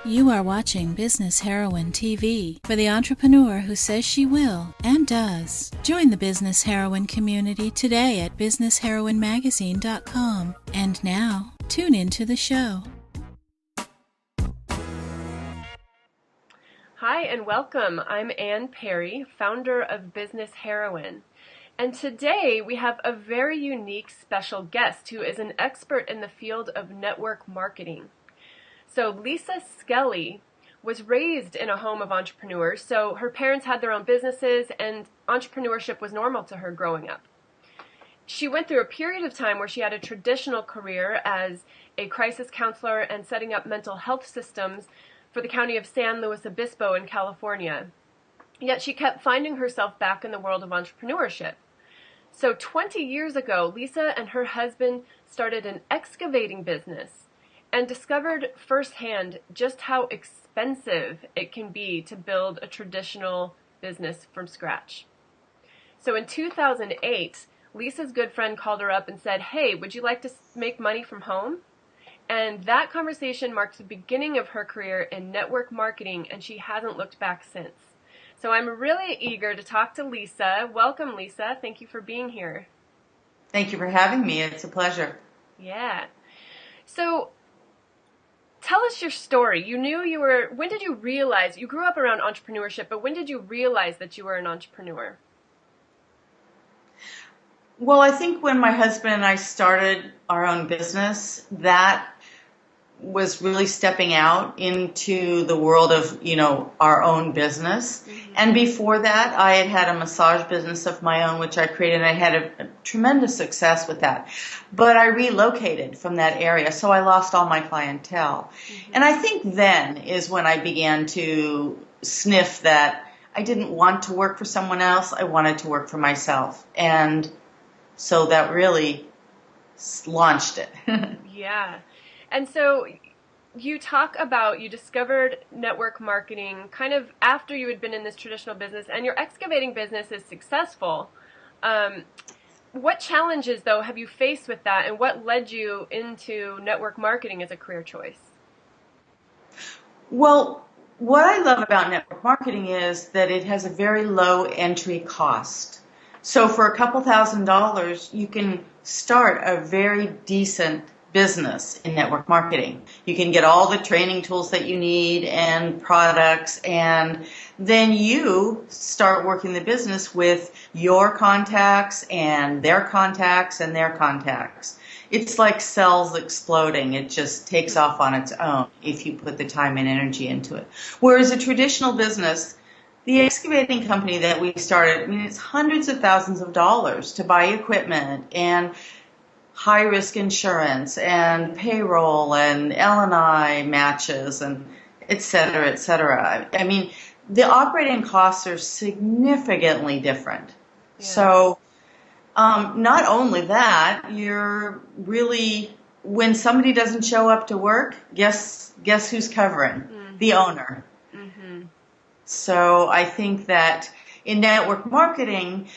You are watching Business Heroine TV for the entrepreneur who says she will and does. Join the Business Heroine community today at businessheroinemagazine.com. And now, tune into the show. Hi and welcome. I'm Ann Perry, founder of Business Heroine. And today we have a very unique special guest who is an expert in the field of network marketing. So Lisa Skelley was raised in a home of entrepreneurs, so her parents had their own businesses and entrepreneurship was normal to her growing up. She went through a period of time where she had a traditional career as a crisis counselor and setting up mental health systems for the county of San Luis Obispo in California. Yet she kept finding herself back in the world of entrepreneurship. So 20 years ago, Lisa and her husband started an excavating business and discovered firsthand just how expensive it can be to build a traditional business from scratch. So in 2008, Lisa's good friend called her up and said, "Hey, would you like to make money from home?" And that conversation marked the beginning of her career in network marketing, and she hasn't looked back since. So I'm really eager to talk to Lisa. Welcome, Lisa. Thank you for being here. Thank you for having me. It's a pleasure. Yeah. So tell us your story. When did you realize, you grew up around entrepreneurship, but when did you realize that you were an entrepreneur? Well, I think when my husband and I started our own business, that was really stepping out into the world of, our own business. Mm-hmm. And before that, I had a massage business of my own, which I created, and I had a tremendous success with that. But I relocated from that area, so I lost all my clientele. Mm-hmm. And I think then is when I began to sniff that I didn't want to work for someone else, I wanted to work for myself. And so that really launched it. Yeah. And so you talk about you discovered network marketing kind of after you had been in this traditional business, and your excavating business is successful. What challenges, though, have you faced with that, and what led you into network marketing as a career choice? Well, what I love about network marketing is that it has a very low entry cost. So for a couple $1,000s, you can start a very decent business in network marketing. You can get all the training tools that you need and products, and then you start working the business with your contacts and their contacts and their contacts. It's like cells exploding. It just takes off on its own if you put the time and energy into it. Whereas a traditional business, the excavating company that we started, it's hundreds of thousands of dollars to buy equipment and high-risk insurance and payroll and L&I matches and et cetera, et cetera. I mean, the operating costs are significantly different. Yeah. So not only that, you're really, when somebody doesn't show up to work, guess who's covering? Mm-hmm. The owner. Mm-hmm. So I think that in network marketing,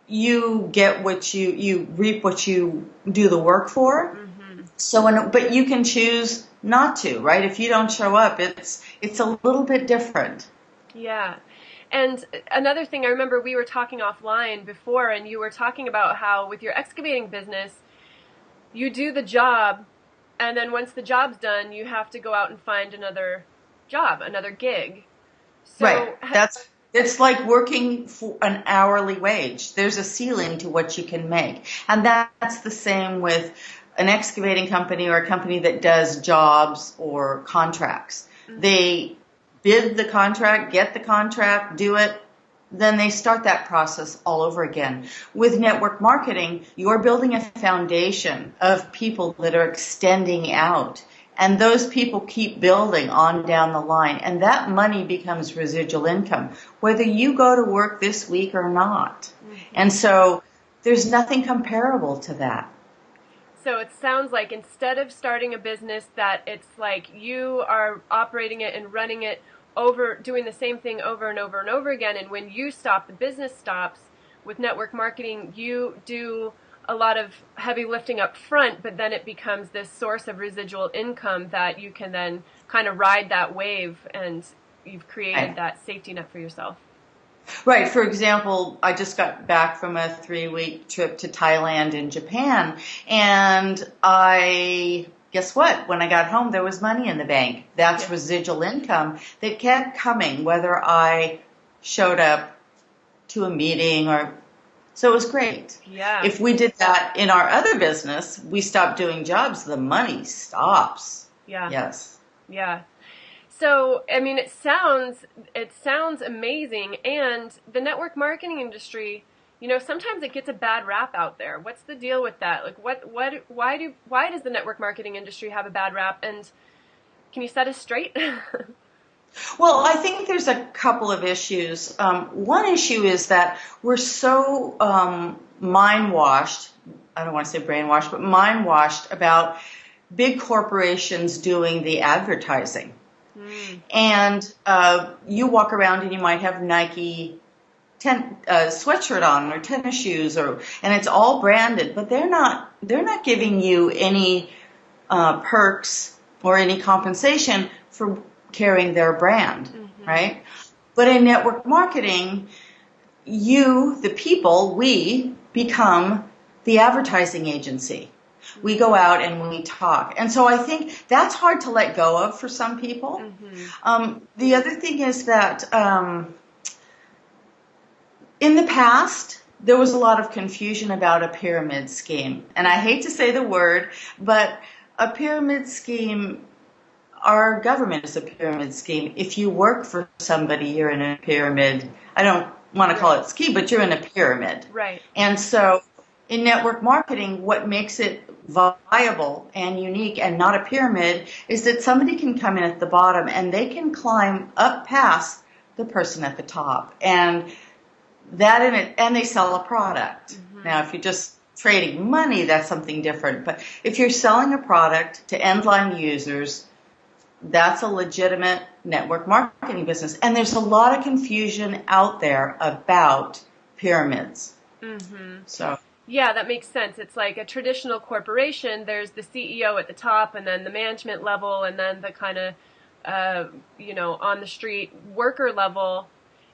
you get what you reap what you do the work for. Mm-hmm. So, but you can choose not to, right? If you don't show up, it's a little bit different. Yeah. And another thing, I remember we were talking offline before, and you were talking about how with your excavating business, you do the job, and then once the job's done, you have to go out and find another job, another gig. So right. It's like working for an hourly wage. There's a ceiling to what you can make. And that's the same with an excavating company or a company that does jobs or contracts. Mm-hmm. They bid the contract, get the contract, do it, then they start that process all over again. With network marketing, you're building a foundation of people that are extending out. And those people keep building on down the line. And that money becomes residual income, whether you go to work this week or not. Mm-hmm. And so there's nothing comparable to that. So it sounds like instead of starting a business that it's like you are operating it and running it over, doing the same thing over and over and over again, and when you stop, the business stops. With network marketing, you do a lot of heavy lifting up front, but then it becomes this source of residual income that you can then kind of ride that wave, and you've created that safety net for yourself. Right. For example, I just got back from a 3-week trip to Thailand and Japan, and guess what? When I got home, there was money in the bank. That's residual income that kept coming, whether I showed up to a meeting or... So it was great. Yeah. If we did that in our other business, we stopped doing jobs, the money stops. Yeah. Yes. Yeah. So, I mean, it sounds amazing, and the network marketing industry, you know, sometimes it gets a bad rap out there. What's the deal with that? Like, why does the network marketing industry have a bad rap, and can you set us straight? Well, I think there's a couple of issues. One issue is that we're so mind-washed, I don't want to say brainwashed, but mind-washed about big corporations doing the advertising. And you walk around and you might have Nike sweatshirt on or tennis shoes, and it's all branded, but they're not giving you any perks or any compensation for carrying their brand, right? But in network marketing, the people, we become the advertising agency. We go out and we talk. And so I think that's hard to let go of for some people. The other thing is that in the past, there was a lot of confusion about a pyramid scheme. And I hate to say the word, but a pyramid scheme, our government is a pyramid scheme. If you work for somebody, you're in a pyramid. I don't want to call it scheme, but you're in a pyramid. Right. And so in network marketing, what makes it viable and unique and not a pyramid is that somebody can come in at the bottom and they can climb up past the person at the top, and they sell a product. Now, if you're just trading money, that's something different. But if you're selling a product to end-line users, that's a legitimate network marketing business. And there's a lot of confusion out there about pyramids. So. Yeah, that makes sense. It's like a traditional corporation. There's the CEO at the top, and then the management level, and then the kind of, on the street worker level.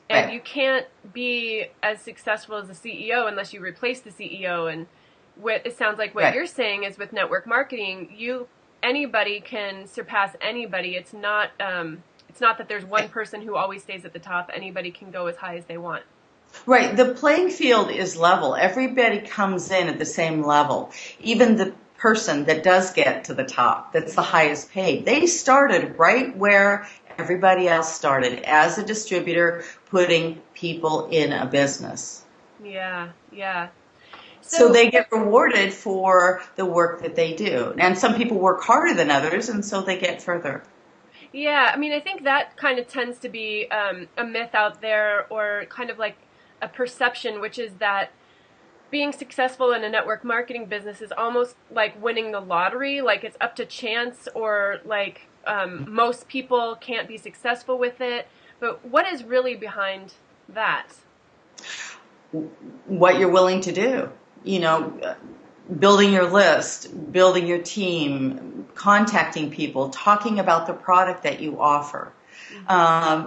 And you can't be as successful as the CEO unless you replace the CEO. And it sounds like what you're saying is with network marketing, anybody can surpass anybody. It's not that there's one person who always stays at the top. Anybody can go as high as they want. Right. The playing field is level. Everybody comes in at the same level. Even the person that does get to the top, that's the highest paid, they started right where everybody else started, as a distributor, putting people in a business. Yeah, yeah. So they get rewarded for the work that they do. And some people work harder than others, and so they get further. Yeah, I mean, I think that kind of tends to be a myth out there, or kind of like a perception, which is that being successful in a network marketing business is almost like winning the lottery, like it's up to chance, or like most people can't be successful with it. But what is really behind that? What you're willing to do. Building your list, building your team, contacting people, talking about the product that you offer.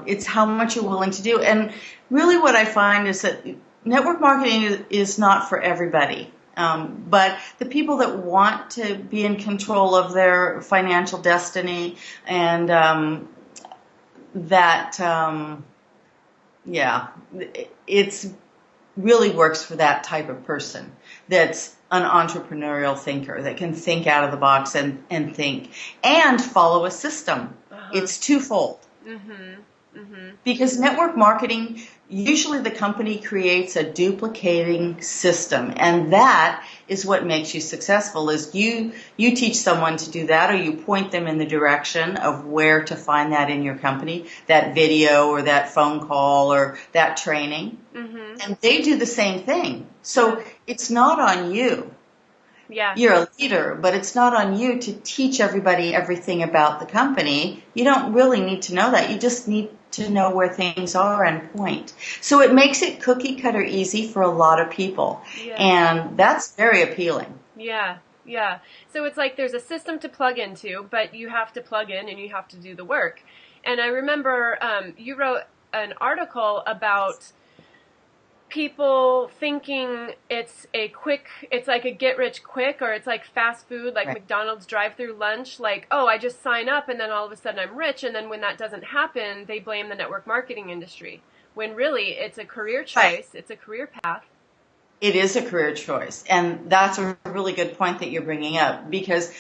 It's how much you're willing to do. And really what I find is that network marketing is not for everybody. But the people that want to be in control of their financial destiny, and it's really works for that type of person that's an entrepreneurial thinker, that can think out of the box and think and follow a system. It's twofold. Because network marketing, usually the company creates a duplicating system, and that is what makes you successful. Is you teach someone to do that, or you point them in the direction of where to find that in your company, that video or that phone call or that training, and they do the same thing. So it's not on you. Yeah. You're a leader, but it's not on you to teach everybody everything about the company. You don't really need to know that. You just need to know where things are and point. So it makes it cookie cutter easy for a lot of people. Yeah. And that's very appealing. Yeah. Yeah. So it's like there's a system to plug into, but you have to plug in and you have to do the work. And I remember you wrote an article about people thinking it's like a get rich quick, or it's like fast food, like Right. McDonald's drive-through lunch, like, oh, I just sign up and then all of a sudden I'm rich. And then when that doesn't happen, they blame the network marketing industry, when really it's a career choice. Right. It's a career path. It is a career choice. And that's a really good point that you're bringing up, because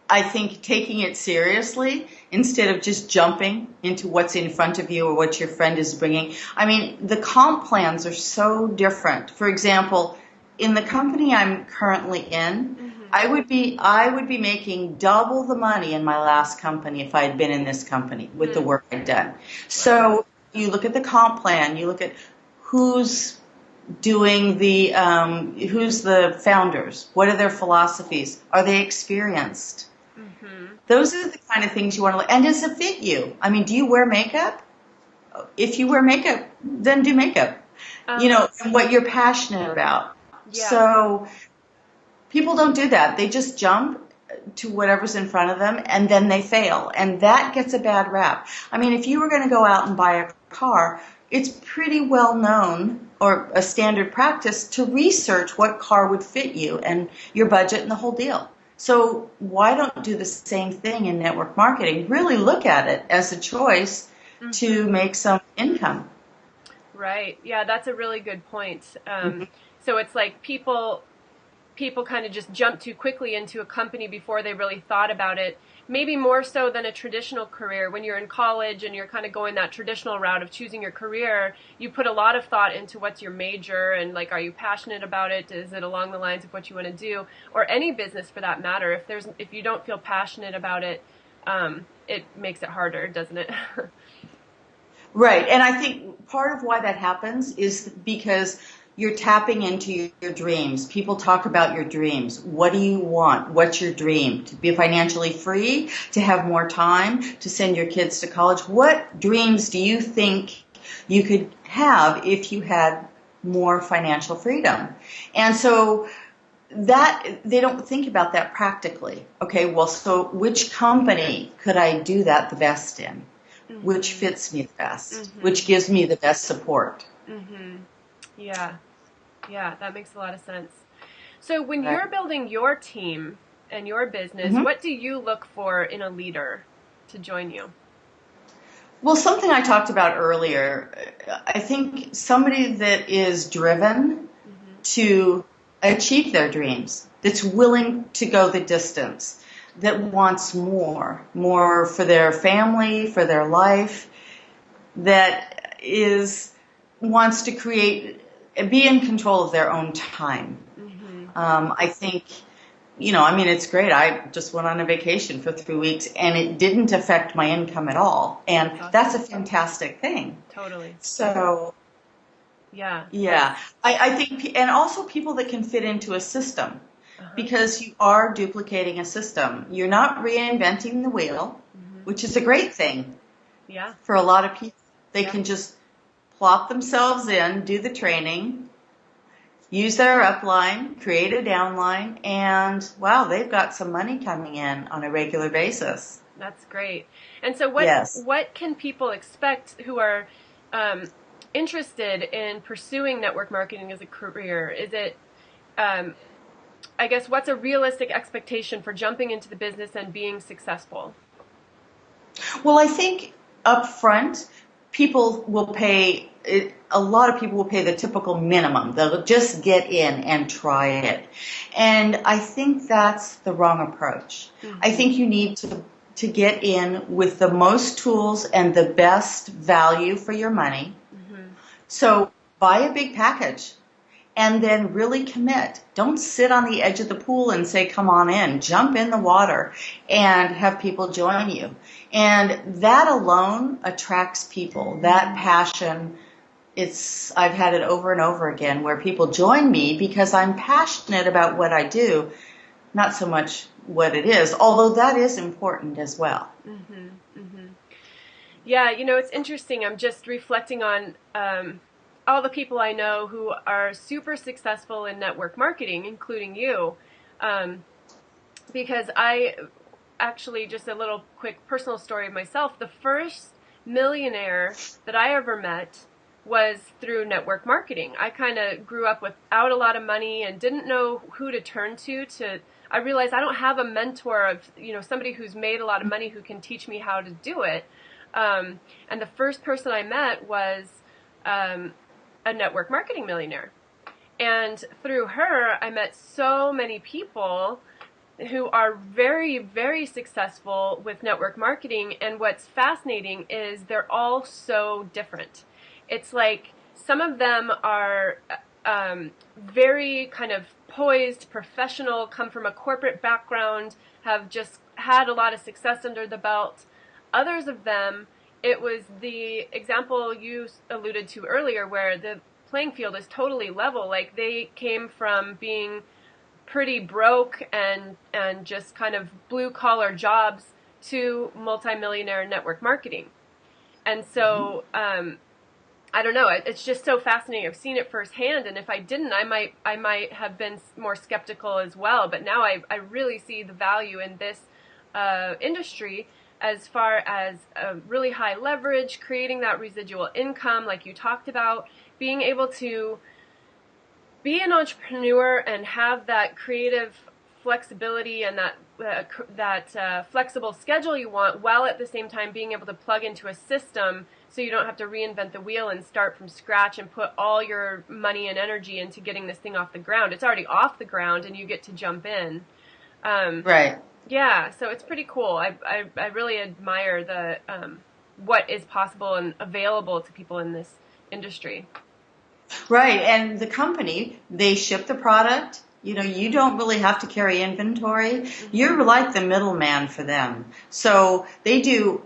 I think taking it seriously instead of just jumping into what's in front of you or what your friend is bringing. I mean, the comp plans are so different. For example, in the company I'm currently in, I would be making double the money in my last company if I had been in this company with the work I'd done. So you look at the comp plan, you look at who's doing who's the founders, what are their philosophies, are they experienced? Those are the kind of things you want to look. And does it fit you? I mean, do you wear makeup? If you wear makeup, then do makeup. And what you're passionate about. Yeah. So people don't do that. They just jump to whatever's in front of them, and then they fail. And that gets a bad rap. I mean, if you were going to go out and buy a car, it's pretty well known, or a standard practice, to research what car would fit you and your budget and the whole deal. So why don't do the same thing in network marketing? Really look at it as a choice to make some income. Right. Yeah, that's a really good point. So it's like people kind of just jump too quickly into a company before they really thought about it. Maybe more so than a traditional career. When you're in college and you're kind of going that traditional route of choosing your career, you put a lot of thought into what's your major and, like, are you passionate about it? Is it along the lines of what you want to do? Or any business for that matter. If you don't feel passionate about it, it makes it harder, doesn't it? Right. And I think part of why that happens is because you're tapping into your dreams. People talk about your dreams. What do you want? What's your dream? To be financially free? To have more time? To send your kids to college? What dreams do you think you could have if you had more financial freedom? And so that they don't think about that practically. Okay, well, so which company could I do that the best in? Which fits me the best? Which gives me the best support? Yeah, that makes a lot of sense. So when you're building your team and your business, what do you look for in a leader to join you? Well, something I talked about earlier, I think somebody that is driven to achieve their dreams, that's willing to go the distance, that wants more for their family, for their life, that wants to be in control of their own time. I think, it's great. I just went on a vacation for 3 weeks and it didn't affect my income at all. And that's a fantastic thing. Totally. So, yeah. I think, and also people that can fit into a system, because you are duplicating a system. You're not reinventing the wheel, which is a great thing. Yeah. For a lot of people, they can just plop themselves in, do the training, use their upline, create a downline, and wow, they've got some money coming in on a regular basis. That's great. And so what can people expect who are interested in pursuing network marketing as a career? Is it, I guess, what's a realistic expectation for jumping into the business and being successful? Well, I think up front, a lot of people will pay the typical minimum. They'll just get in and try it. And I think that's the wrong approach. I think you need to get in with the most tools and the best value for your money. So buy a big package and then really commit. Don't sit on the edge of the pool and say, come on in. Jump in the water and have people join you. And that alone attracts people. That passion, I've had it over and over again where people join me because I'm passionate about what I do. not so much what it is, although that is important as well. Mm-hmm, mm-hmm. Yeah, it's interesting. I'm just reflecting on all the people I know who are super successful in network marketing, including you, because I actually, just a little quick personal story of myself. The first millionaire that I ever met was through network marketing. I kind of grew up without a lot of money and didn't know who to turn to. I realized I don't have a mentor of, somebody who's made a lot of money who can teach me how to do it. And the first person I met was a network marketing millionaire. And through her, I met so many people who are very, very successful with network marketing. And what's fascinating is they're all so different. It's like some of them are very kind of poised, professional, come from a corporate background, have just had a lot of success under the belt. Others of them, it was the example you alluded to earlier where the playing field is totally level. Like they came from being pretty broke and just kind of blue collar jobs to multimillionaire network marketing. And so I don't know, it's just so fascinating. I've seen it firsthand, and if I didn't, I might have been more skeptical as well. But now I really see the value in this industry as far as really high leverage, creating that residual income like you talked about, being able to be an entrepreneur and have that creative flexibility and that flexible schedule you want, while at the same time being able to plug into a system so you don't have to reinvent the wheel and start from scratch and put all your money and energy into getting this thing off the ground. It's already off the ground and you get to jump in. Right. Yeah, so it's pretty cool. I really admire the what is possible and available to people in this industry. Right, and the company, they ship the product. You don't really have to carry inventory. Mm-hmm. You're like the middleman for them. So they do,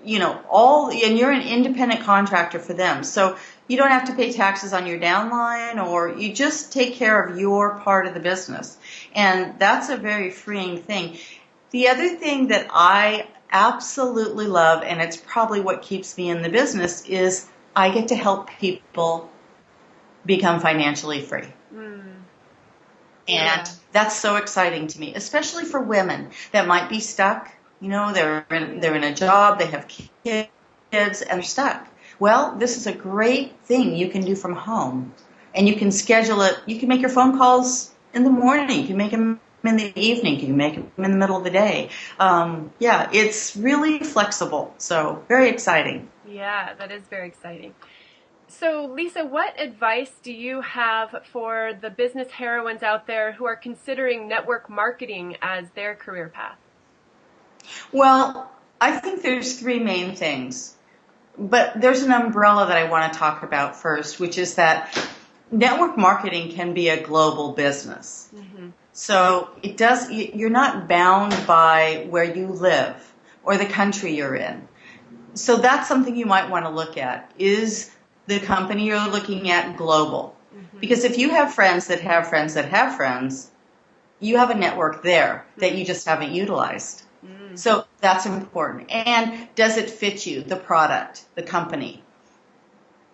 and you're an independent contractor for them. So you don't have to pay taxes on your downline, or you just take care of your part of the business. And that's a very freeing thing. The other thing that I absolutely love, and it's probably what keeps me in the business, is I get to help people become financially free. And that's so exciting to me, especially for women that might be stuck. They're in a job, they have kids, and they're stuck. Well, this is a great thing you can do from home. And you can schedule it. You can make your phone calls in the morning. You can make them in the evening. You can make them in the middle of the day. It's really flexible. So very exciting. Yeah, that is very exciting. So, Lisa, what advice do you have for the business heroines out there who are considering network marketing as their career path? Well, I think there's three main things. But there's an umbrella that I want to talk about first, which is that network marketing can be a global business. Mm-hmm. So you're not bound by where you live or the country you're in. So that's something you might want to look at. Is the company you're looking at global? Mm-hmm. Because if you have friends that have friends that have friends, you have a network there that you just haven't utilized. Mm-hmm. So that's important. And does it fit you, the product, the company?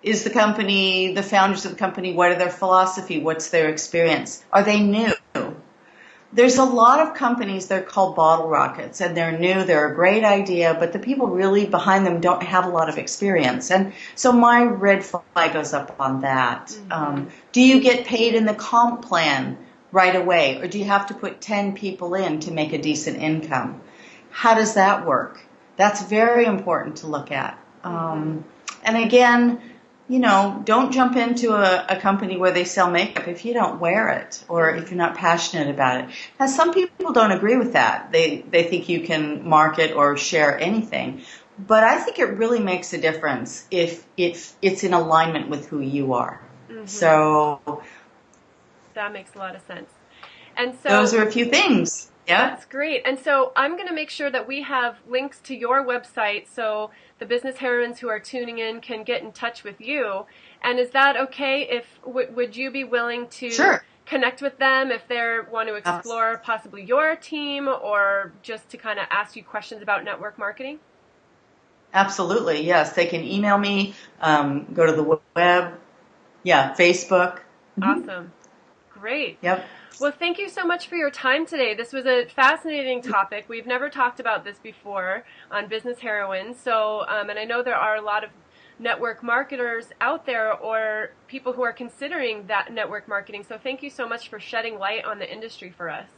Is the company, the founders of the company, what are their philosophy? What's their experience? Are they new? There's a lot of companies, they're called bottle rockets, and they're new, they're a great idea, but the people really behind them don't have a lot of experience. And so my red flag goes up on that. Mm-hmm. Do you get paid in the comp plan right away, or do you have to put 10 people in to make a decent income? How does that work? That's very important to look at. And again, don't jump into a company where they sell makeup if you don't wear it or if you're not passionate about it. Now, some people don't agree with that. They think you can market or share anything. But I think it really makes a difference if it's in alignment with who you are. Mm-hmm. So that makes a lot of sense. And so those are a few things. Yeah. That's great. And so I'm going to make sure that we have links to your website so the business heroines who are tuning in can get in touch with you. And is that okay if would you be willing to Sure. connect with them if they want to explore possibly your team or just to kind of ask you questions about network marketing? Absolutely, yes. They can email me, go to the web, Facebook. Awesome. Great. Yep. Well, thank you so much for your time today. This was a fascinating topic. We've never talked about this before on Business Heroine. So, and I know there are a lot of network marketers out there or people who are considering that network marketing. So thank you so much for shedding light on the industry for us.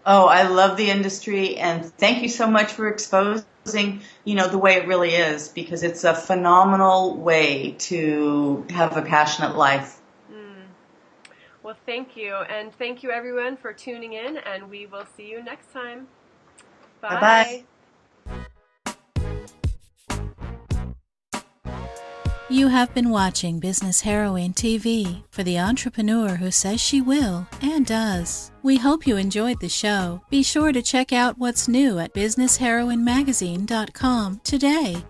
Oh, I love the industry, and thank you so much for exposing, the way it really is, because it's a phenomenal way to have a passionate life. Well, thank you, and thank you everyone for tuning in, and we will see you next time. Bye. Bye-bye. You have been watching Business Heroine TV for the entrepreneur who says she will and does. We hope you enjoyed the show. Be sure to check out what's new at businessheroinemagazine.com today.